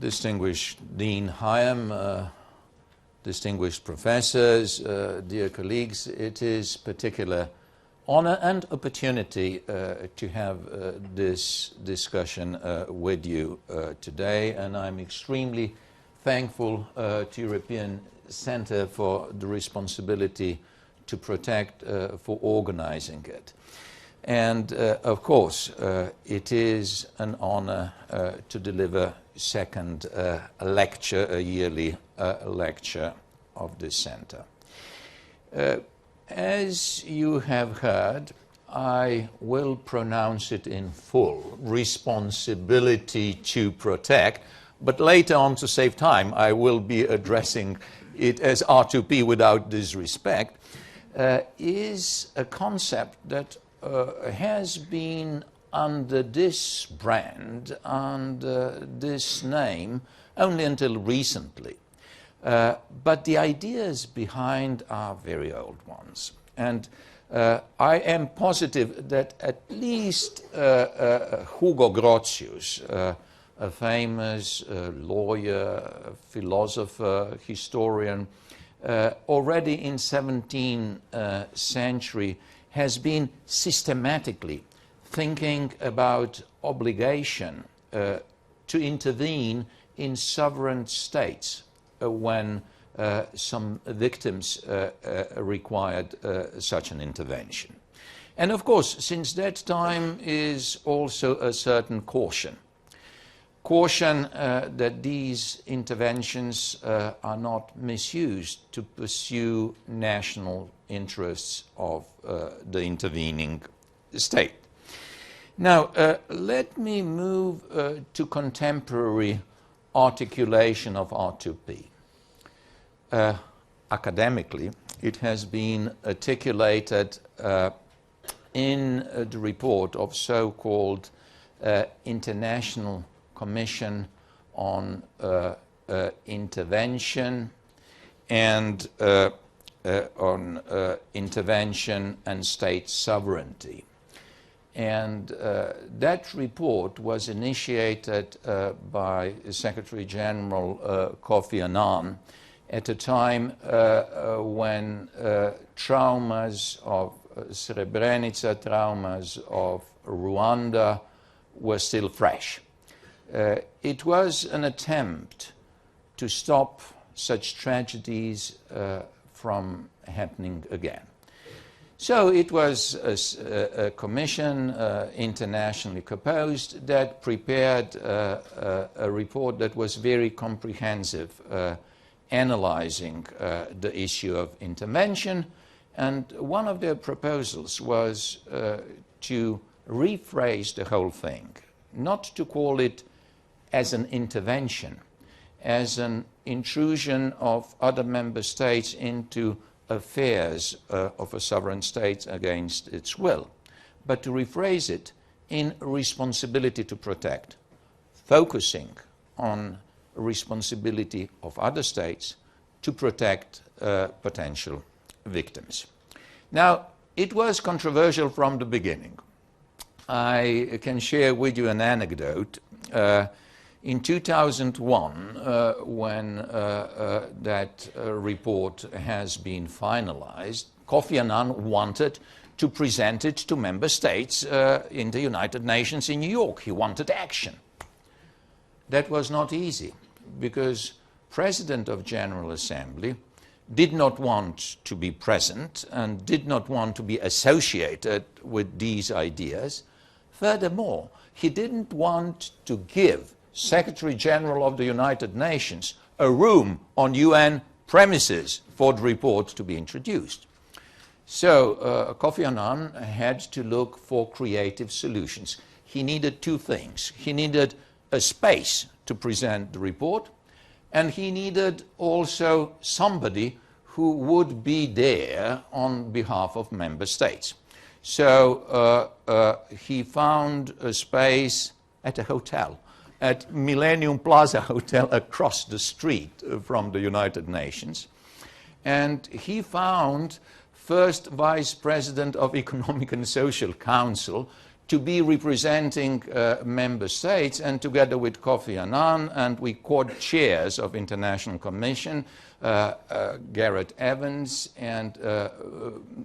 Distinguished Dean Hyam, distinguished professors, dear colleagues, it is particular honor and opportunity to have this discussion with you today, and I'm extremely thankful to European Centre for the responsibility to protect for organizing it. And of course, it is an honor to deliver second lecture, a yearly lecture of this centre. As you have heard, I will pronounce it in full, responsibility to protect, but later on, to save time, I will be addressing it as R2P without disrespect, is a concept that has been under this brand, under this name, only until recently. But the ideas behind are very old ones. And I am positive that at least Hugo Grotius, a famous lawyer, philosopher, historian, already in 17th century has been systematically thinking about obligation to intervene in sovereign states when some victims required such an intervention. And of course, since that time is also a certain caution. Caution that these interventions are not misused to pursue national interests of the intervening state. Now, let me move to contemporary articulation of R2P. Academically, it has been articulated in the report of so-called International Commission on Intervention and on intervention and state sovereignty. And that report was initiated by Secretary General Kofi Annan at a time when traumas of Srebrenica, traumas of Rwanda were still fresh. It was an attempt to stop such tragedies from happening again. So it was a commission internationally composed that prepared a report that was very comprehensive, analyzing the issue of intervention. And one of their proposals was to rephrase the whole thing, not to call it as an intervention, as an intrusion of other member states into affairs of a sovereign state against its will, but to rephrase it in responsibility to protect, focusing on responsibility of other states to protect potential victims. Now, it was controversial from the beginning. I can share with you an anecdote. In 2001, when that report has been finalized, Kofi Annan wanted to present it to member states in the United Nations in New York. He wanted action. That was not easy because President of General Assembly did not want to be present and did not want to be associated with these ideas. Furthermore, he didn't want to give Secretary General of the United Nations a room on UN premises for the report to be introduced. So Kofi Annan had to look for creative solutions. He needed two things. He needed a space to present the report, and he needed also somebody who would be there on behalf of member states. So he found a space at a hotel, at Millennium Plaza Hotel across the street from the United Nations. And he found first Vice President of Economic and Social Council to be representing member states, and together with Kofi Annan, and we co-chairs of International Commission, Gareth Evans and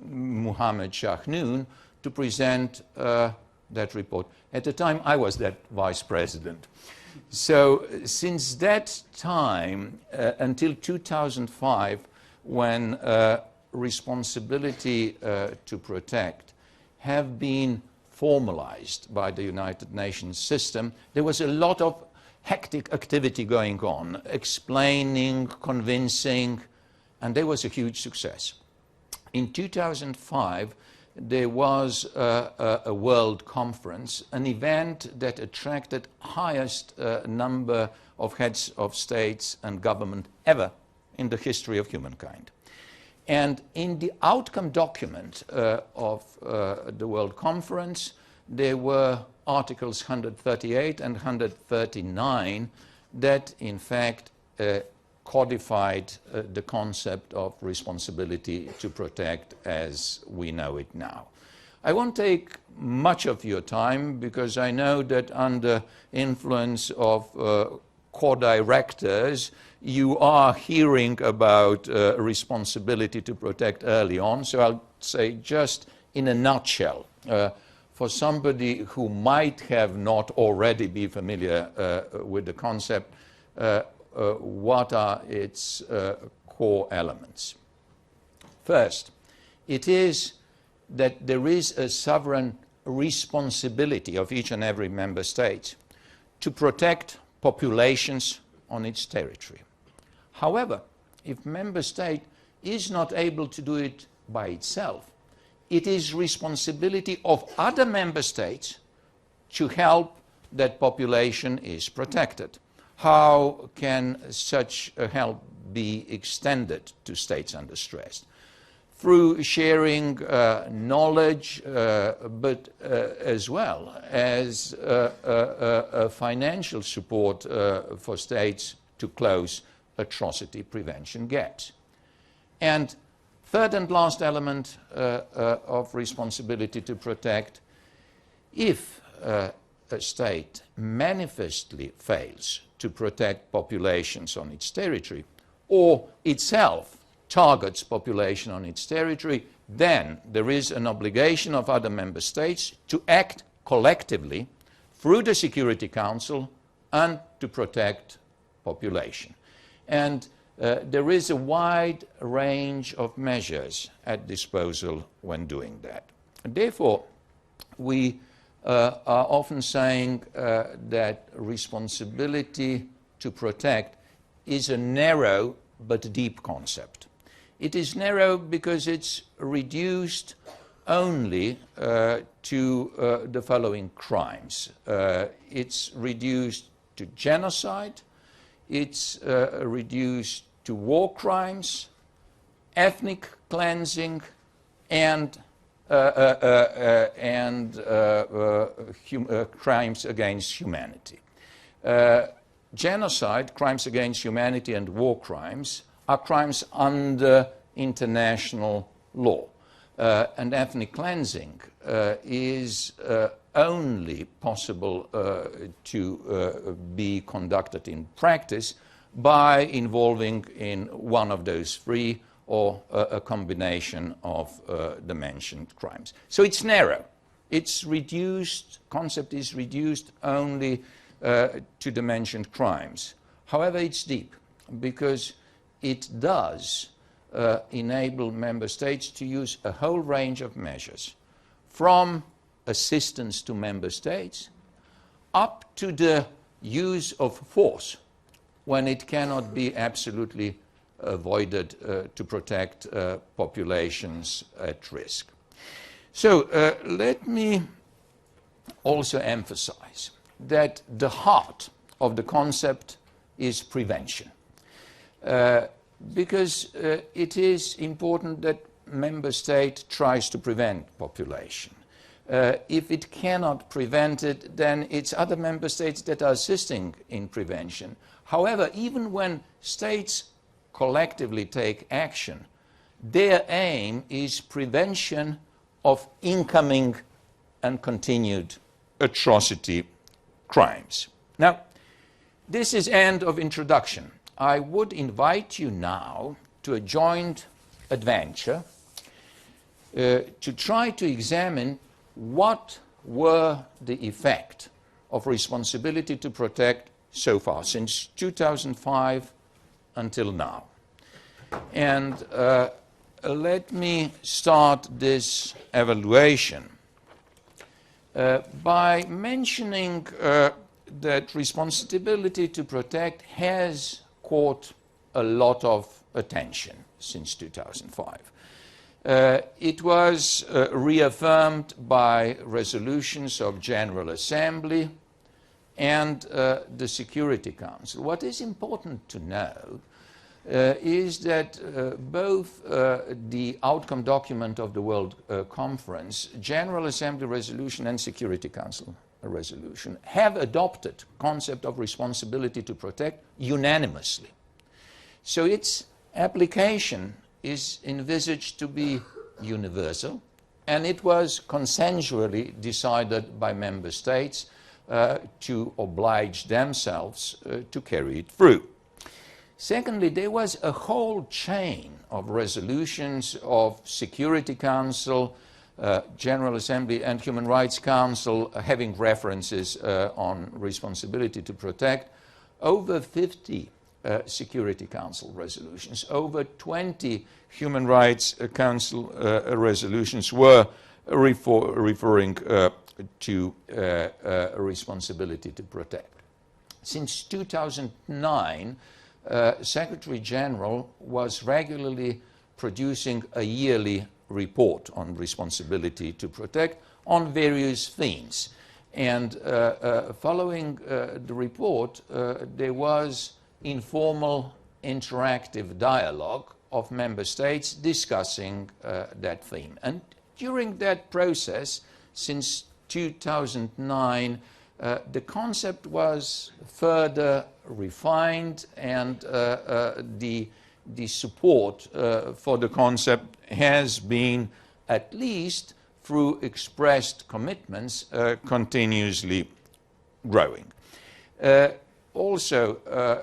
Mohammed Shahnoon, to present that report. At the time, I was that vice president. So since that time until 2005, when responsibility to protect have been formalized by the United Nations system, there was a lot of hectic activity going on, explaining, convincing, and there was a huge success. In 2005, there was a world conference, an event that attracted highest number of heads of states and government ever in the history of humankind. And in the outcome document of the World Conference, there were Articles 138 and 139 that, in fact, codified the concept of responsibility to protect as we know it now. I won't take much of your time because I know that under influence of co-directors, you are hearing about responsibility to protect early on. So I'll say just in a nutshell, for somebody who might have not already be familiar with the concept, what are its core elements? First, it is that there is a sovereign responsibility of each and every member state to protect populations on its territory. However, if member state is not able to do it by itself, it is responsibility of other member states to help that population is protected. How can such a help be extended to states under stress? Through sharing knowledge, but as well as financial support for states to close atrocity prevention gaps. And third and last element of responsibility to protect, if a state manifestly fails to protect populations on its territory, or itself targets population on its territory, then there is an obligation of other member states to act collectively through the Security Council and to protect population. And there is a wide range of measures at disposal when doing that. And therefore, we are often saying that responsibility to protect is a narrow but deep concept. It is narrow because it's reduced only to the following crimes. It's reduced to genocide, it's reduced to war crimes, ethnic cleansing, and crimes against humanity. Genocide, crimes against humanity, and war crimes are crimes under international law. And ethnic cleansing is only possible to be conducted in practice by involving in one of those three or a combination of the mentioned crimes. So it's narrow. It's reduced, concept is reduced only to the mentioned crimes. However, it's deep because it does enable member states to use a whole range of measures, from assistance to member states up to the use of force when it cannot be absolutely avoided to protect populations at risk. So let me also emphasize that the heart of the concept is prevention. Because it is important that member state tries to prevent population. If it cannot prevent it, then it's other member states that are assisting in prevention. However, even when states collectively take action, their aim is prevention of incoming and continued atrocity crimes. Now, this is end of introduction. I would invite you now to a joint adventure to try to examine what were the effect of responsibility to protect so far, since 2005 until now. And let me start this evaluation by mentioning that responsibility to protect has caught a lot of attention since 2005. It was reaffirmed by resolutions of General Assembly and the Security Council. What is important to know is that both the outcome document of the World Conference, General Assembly resolution and Security Council resolution have adopted concept of responsibility to protect unanimously. So its application is envisaged to be universal, and it was consensually decided by member states to oblige themselves to carry it through. Secondly, there was a whole chain of resolutions of Security Council, General Assembly and Human Rights Council having references on responsibility to protect, over 50 Security Council resolutions, over 20 Human Rights Council resolutions were referring to responsibility to protect. Since 2009, Secretary General was regularly producing a yearly report on responsibility to protect on various themes. And following the report, there was informal interactive dialogue of member states discussing that theme. And during that process, since 2009, the concept was further refined, and the support for the concept has been, at least through expressed commitments, continuously growing. Also,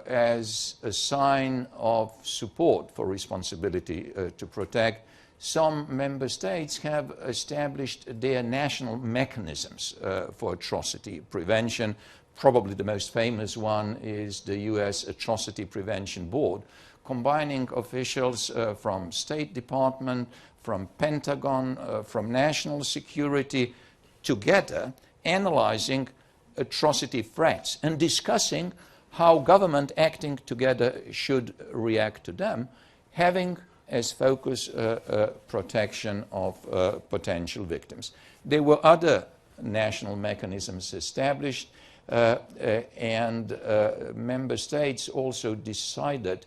as a sign of support for responsibility to protect, some member states have established their national mechanisms for atrocity prevention. Probably the most famous one is the US Atrocity Prevention Board, combining officials from State Department, from Pentagon, from National Security, together analyzing atrocity threats and discussing how government acting together should react to them, having as focus protection of potential victims. There were other national mechanisms established, and member states also decided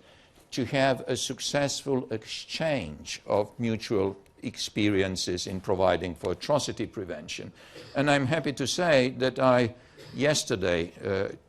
to have a successful exchange of mutual experiences in providing for atrocity prevention. And I'm happy to say that I yesterday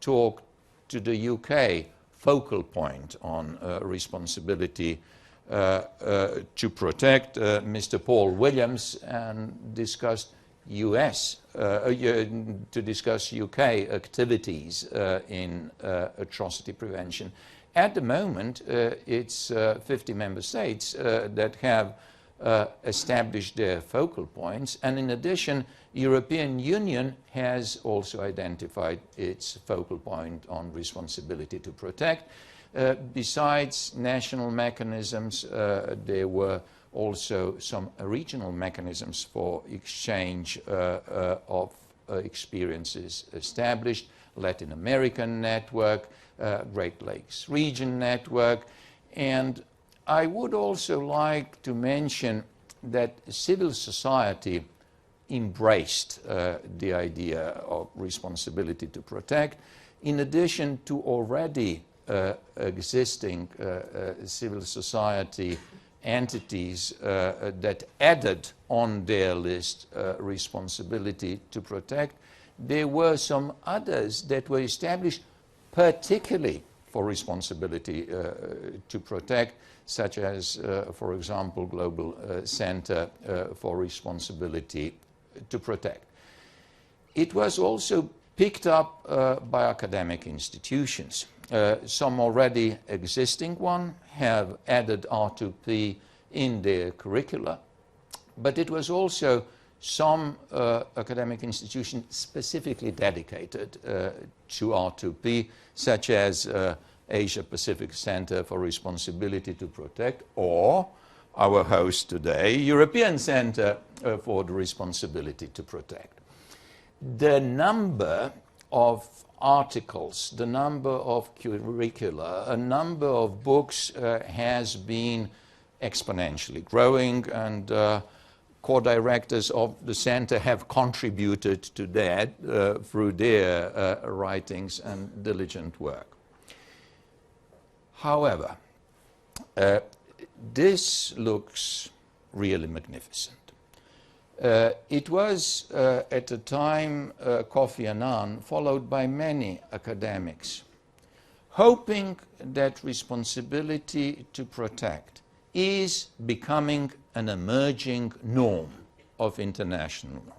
talked to the UK focal point on responsibility to protect, Mr. Paul Williams, and discussed to discuss UK activities in atrocity prevention. At the moment, it's 50 member states that have established their focal points, and in addition, European Union has also identified its focal point on responsibility to protect. Besides national mechanisms, there were also some regional mechanisms for exchange of experiences established. Latin American Network, Great Lakes Region Network, and I would also like to mention that civil society embraced the idea of responsibility to protect, in addition to already existing civil society entities that added on their list responsibility to protect. There were some others that were established particularly for responsibility to protect, such as, for example, Global Center for Responsibility to Protect. It was also picked up by academic institutions. Some already existing one have added R2P in their curricula, but it was also some academic institutions specifically dedicated to R2P, such as Asia Pacific Center for Responsibility to Protect, or our host today, European Center for the Responsibility to Protect. The number of articles, the number of curricula, a number of books has been exponentially growing, and co-directors of the center have contributed to that through their writings and diligent work. However, this looks really magnificent. It was at the time Kofi Annan, followed by many academics, hoping that responsibility to protect is becoming an emerging norm of international law.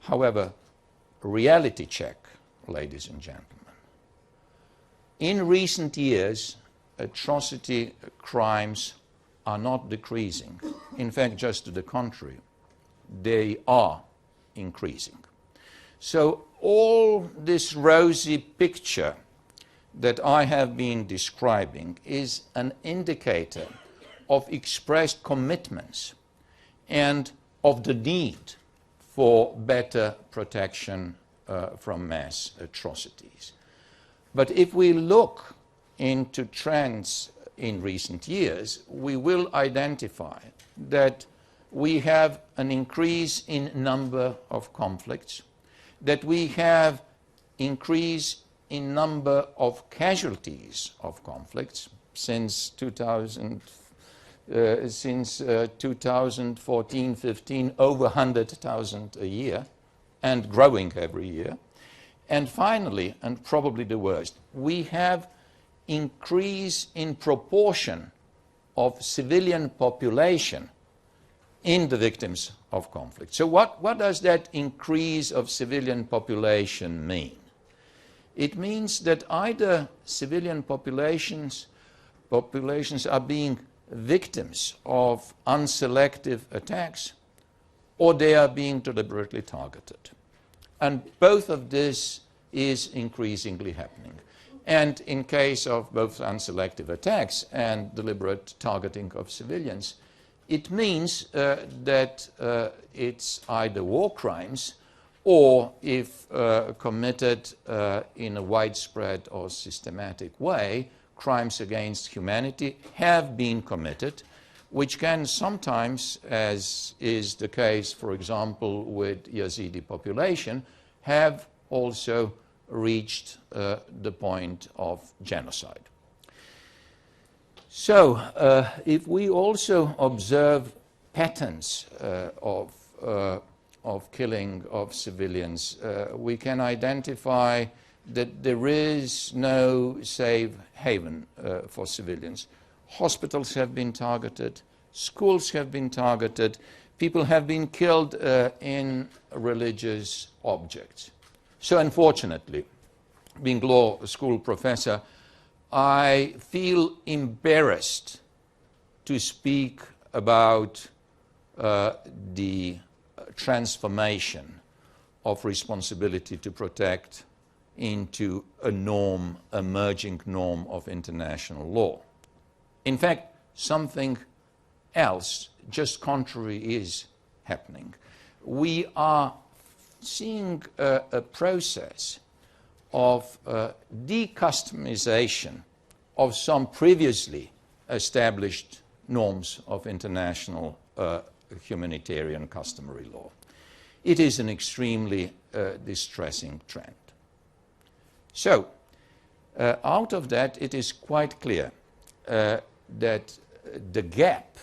However, reality check, ladies and gentlemen. In recent years, atrocity crimes are not decreasing. In fact, just to the contrary, they are increasing. So all this rosy picture that I have been describing is an indicator of expressed commitments and of the need for better protection from mass atrocities. But if we look into trends in recent years, we will identify that we have an increase in number of conflicts, that we have increase in number of casualties of conflicts since 2014-15, over 100,000 a year, and growing every year. And finally, and probably the worst, we have increase in proportion of civilian population in the victims of conflict. So what does that increase of civilian population mean? It means that either civilian populations are being victims of unselective attacks, or they are being deliberately targeted. And both of this is increasingly happening. And in case of both unselective attacks and deliberate targeting of civilians, it means that it's either war crimes, or if committed in a widespread or systematic way, crimes against humanity have been committed, which can sometimes, as is the case, for example, with Yazidi population, have also reached the point of genocide. So, if we also observe patterns of killing of civilians, we can identify that there is no safe haven for civilians. Hospitals have been targeted, schools have been targeted, people have been killed in religious objects. So unfortunately, being law school professor, I feel embarrassed to speak about the transformation of responsibility to protect into a norm, emerging norm of international law. In fact, something else, just contrary, is happening. We are seeing a process of decustomization of some previously established norms of international humanitarian customary law. It is an extremely distressing trend. So, out of that, it is quite clear that the gap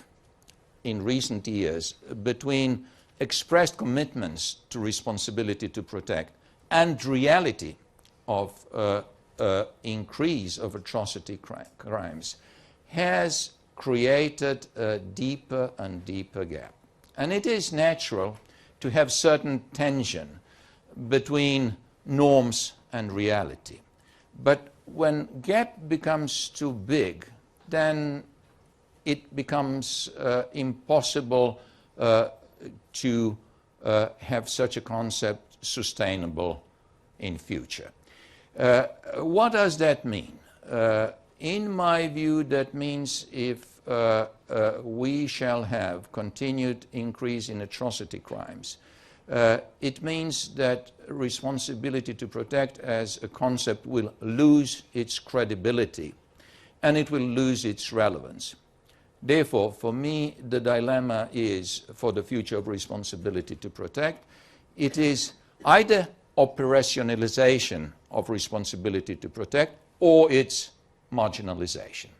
in recent years between expressed commitments to responsibility to protect and reality of increase of atrocity crimes has created a deeper and deeper gap. And it is natural to have certain tension between norms and reality. But when gap becomes too big, then it becomes impossible to have such a concept sustainable in future. What does that mean? In my view, that means if we shall have continued increase in atrocity crimes, it means that responsibility to protect as a concept will lose its credibility and it will lose its relevance. Therefore, for me, the dilemma is, for the future of responsibility to protect, it is either operationalisation of responsibility to protect or its marginalisation.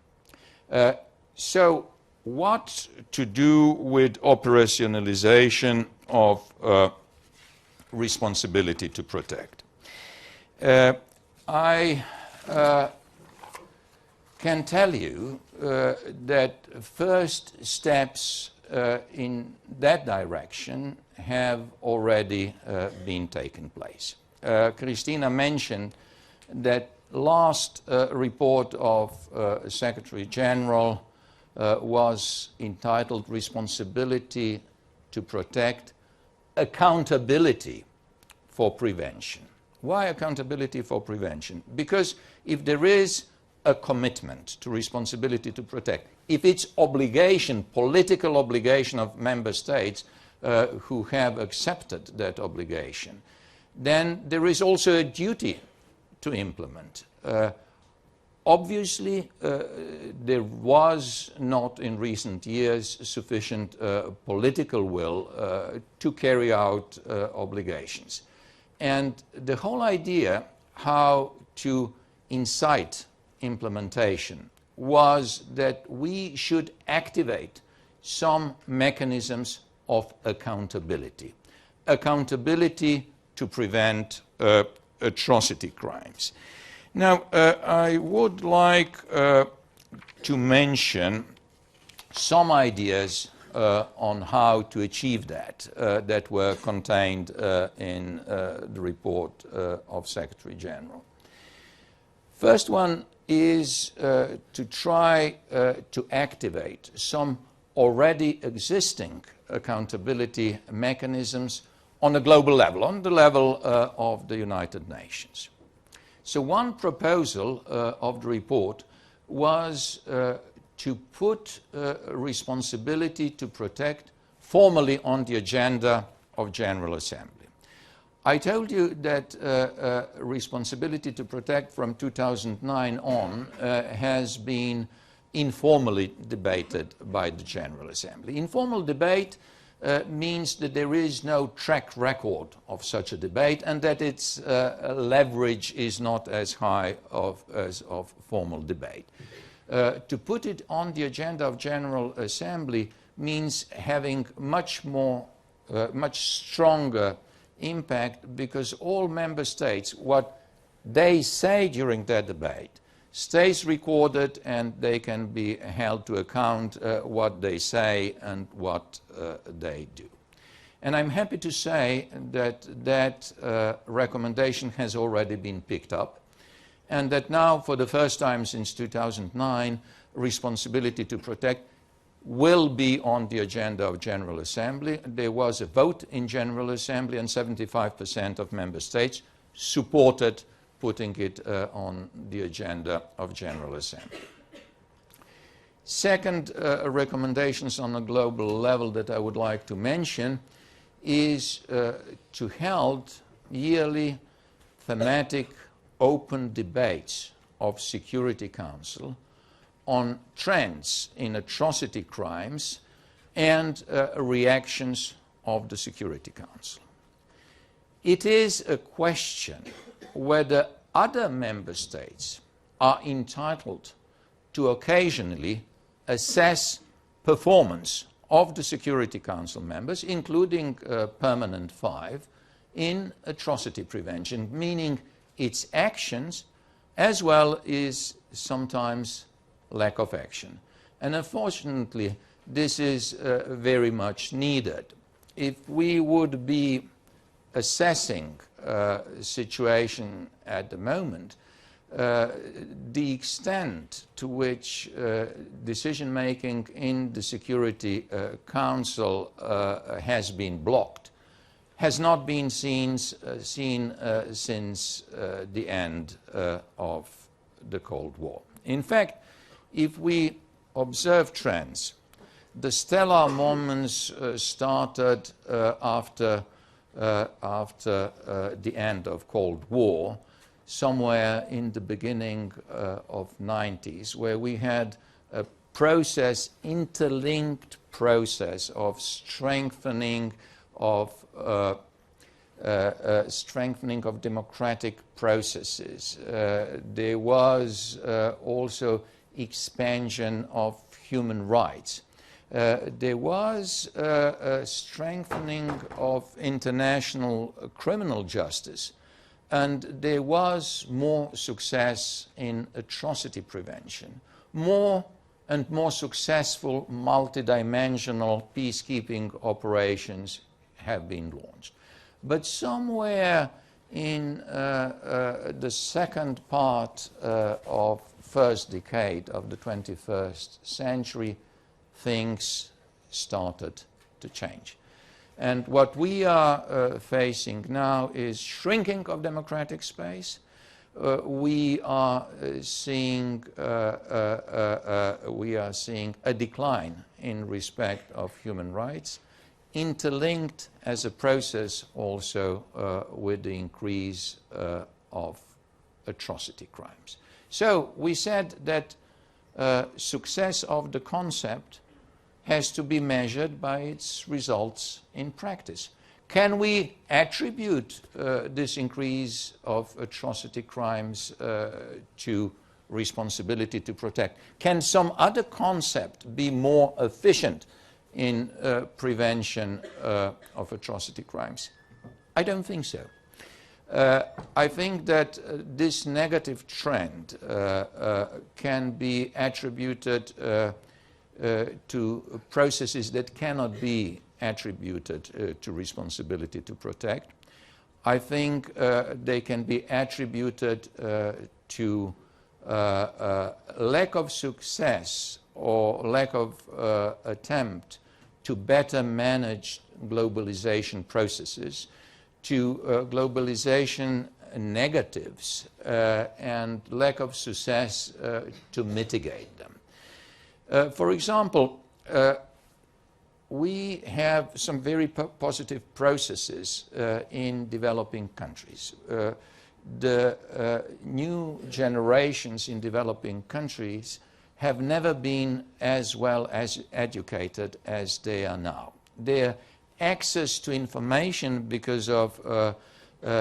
So what to do with operationalisation of responsibility to protect? I can tell you that first steps in that direction have already been taken place. Christina mentioned that last report of Secretary General was entitled Responsibility to Protect, Accountability for Prevention. Why accountability for prevention? Because if there is a commitment to responsibility to protect, if it's obligation, political obligation of member states who have accepted that obligation, then there is also a duty to implement. Obviously, there was not in recent years sufficient political will to carry out obligations. And the whole idea how to incite implementation was that we should activate some mechanisms of accountability. Accountability to prevent atrocity crimes. Now, I would like to mention some ideas on how to achieve that, that were contained in the report of Secretary General. First one is to try to activate some already existing accountability mechanisms on a global level, on the level of the United Nations. So one proposal of the report was to put responsibility to protect formally on the agenda of General Assembly. I told you that responsibility to protect from 2009 on has been informally debated by the General Assembly. Informal debate means that there is no track record of such a debate and that its leverage is not as high as of formal debate. To put it on the agenda of General Assembly means having much stronger impact, because all member states, what they say during that debate stays recorded and they can be held to account what they say and what they do. And I'm happy to say that that recommendation has already been picked up, and that now for the first time since 2009, responsibility to protect will be on the agenda of General Assembly. There was a vote in General Assembly and 75% of member states supported putting it on the agenda of General Assembly. Second recommendations on a global level that I would like to mention is to hold yearly thematic open debates of Security Council on trends in atrocity crimes and reactions of the Security Council. It is a question whether other member states are entitled to occasionally assess performance of the Security Council members, including Permanent 5, in atrocity prevention, meaning its actions as well as sometimes lack of action. And unfortunately, this is very much needed. if we would be assessing situation at the moment, the extent to which decision-making in the Security Council has been blocked has not been seen since the end of the Cold War. In fact, if we observe trends, the stellar moments started after the end of Cold War, somewhere in the beginning of 90s, where we had a process, interlinked process of strengthening of democratic processes. There was also expansion of human rights. There was a strengthening of international criminal justice, and there was more success in atrocity prevention. More and more successful multidimensional peacekeeping operations have been launched. But somewhere in the second part of first decade of the 21st century, things started to change. And what we are facing now is shrinking of democratic space. We are seeing a decline in respect of human rights, interlinked as a process also with the increase of atrocity crimes. So we said that success of the concept has to be measured by its results in practice. Can we attribute this increase of atrocity crimes to responsibility to protect? Can some other concept be more efficient in prevention of atrocity crimes? I don't think so. I think that this negative trend can be attributed to processes that cannot be attributed to responsibility to protect. I think they can be attributed to lack of success or lack of attempt to better manage globalization processes, to globalization negatives and lack of success to mitigate them. For example, we have some very positive processes in developing countries. The new generations in developing countries have never been as well as educated as they are now. Their access to information because of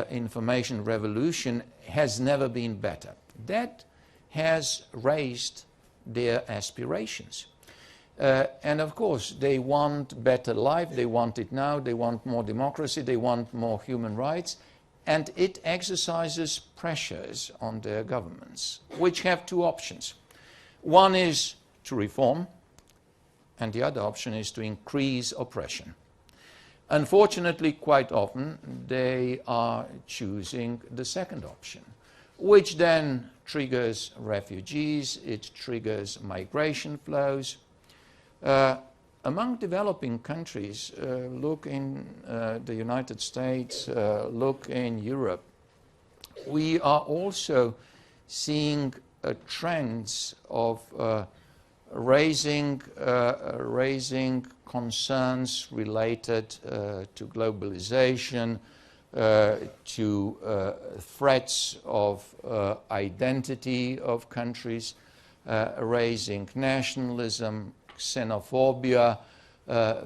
information revolution has never been better. That has raised their aspirations. And of course, they want better life, they want it now, they want more democracy, they want more human rights, and it exercises pressures on their governments, which have two options. One is to reform, and the other option is to increase oppression. Unfortunately, quite often, they are choosing the second option, which then triggers refugees, it triggers migration flows. Among developing countries, look in the United States, look in Europe, we are also seeing trends of raising concerns related to globalization, to threats of identity of countries, raising nationalism, xenophobia,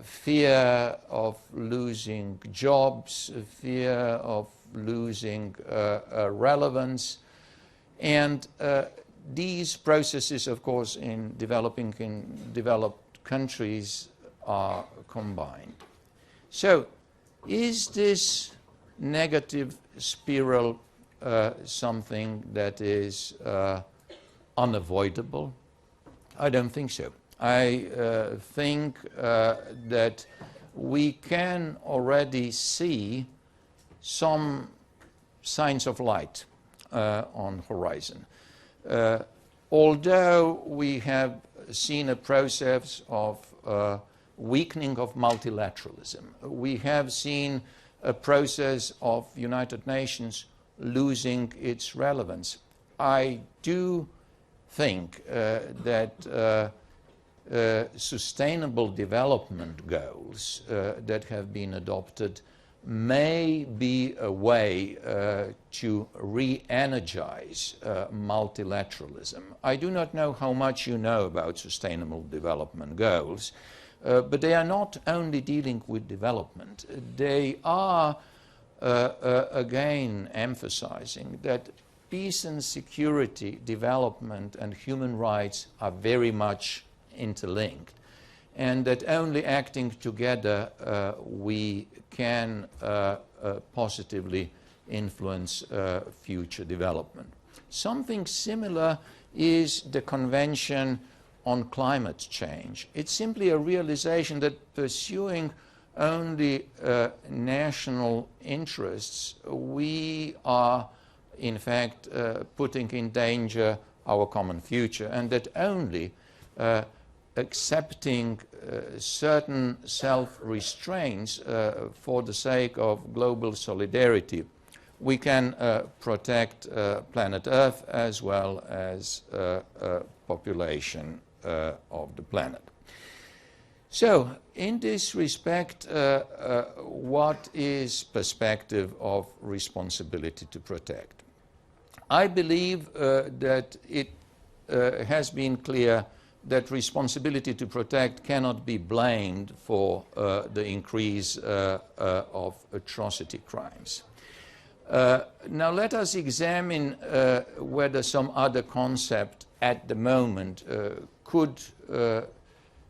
fear of losing jobs, fear of losing relevance. And these processes, of course, in developed countries are combined. So, is this negative spiral something that is unavoidable? I don't think so. I think that we can already see some signs of light on horizon. Although we have seen a process of weakening of multilateralism, we have seen a process of United Nations losing its relevance. I do think that sustainable development goals that have been adopted may be a way to re-energize multilateralism. I do not know how much you know about sustainable development goals, but they are not only dealing with development. They are again emphasizing that peace and security, development and human rights are very much interlinked, and that only acting together we can positively influence future development. Something similar is the Convention on Climate Change. It's simply a realization that pursuing only national interests, we are in fact putting in danger our common future, and that only accepting certain self-restraints for the sake of global solidarity, we can protect planet Earth as well as population of the planet. So, in this respect, what is perspective of responsibility to protect? I believe that it has been clear that responsibility to protect cannot be blamed for the increase of atrocity crimes. Now let us examine whether some other concept at the moment could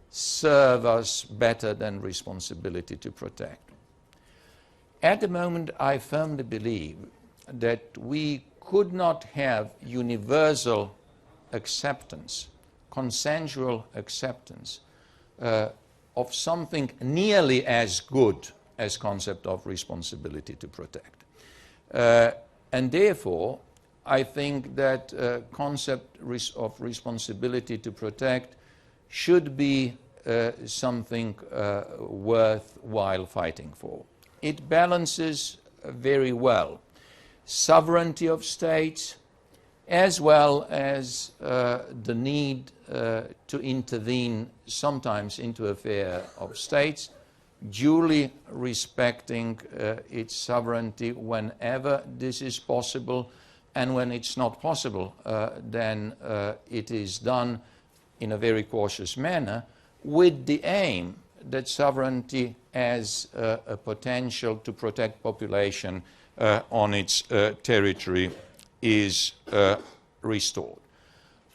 serve us better than responsibility to protect. At the moment, I firmly believe that we could not have universal acceptance, consensual acceptance of something nearly as good as concept of responsibility to protect. And therefore, I think that concept of responsibility to protect should be something worthwhile fighting for. It balances very well sovereignty of states as well as the need to intervene sometimes into affairs of states, duly respecting its sovereignty whenever this is possible, and when it's not possible, then it is done in a very cautious manner with the aim that sovereignty has a potential to protect population on its territory is restored.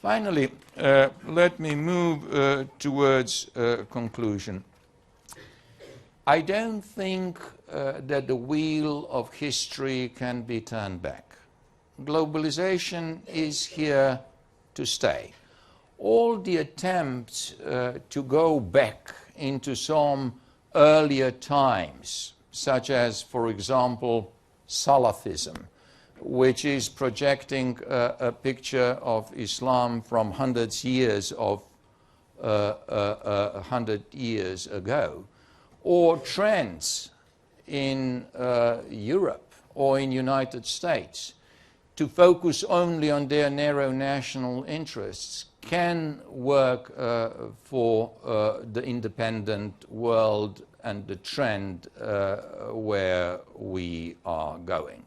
Finally, let me move towards conclusion. I don't think that the wheel of history can be turned back. Globalization is here to stay. All the attempts to go back into some earlier times, such as, for example, Salafism, which is projecting a picture of Islam from hundred years ago, or trends in Europe or in United States to focus only on their narrow national interests, can work for the independent world and the trend where we are going.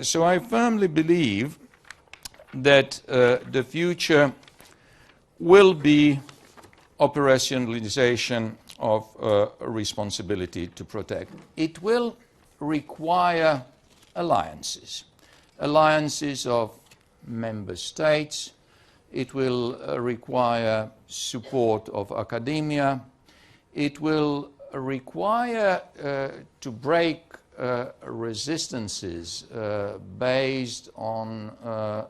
So I firmly believe that the future will be operationalization of responsibility to protect. It will require alliances, alliances of member states. It will require support of academia. It will require to break resistances based on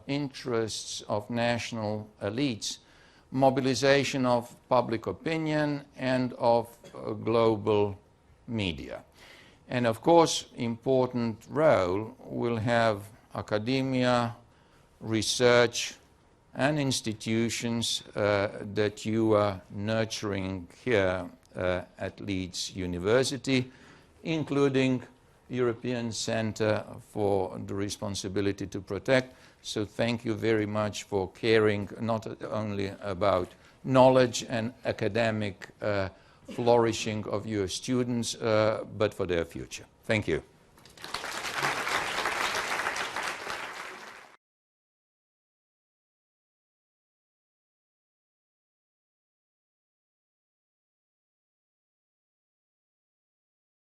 interests of national elites, mobilization of public opinion and of global media. And of course, important role will have academia, research, and institutions that you are nurturing here at Leeds University, including European Centre for the Responsibility to Protect. So thank you very much for caring not only about knowledge and academic flourishing of your students, but for their future. Thank you.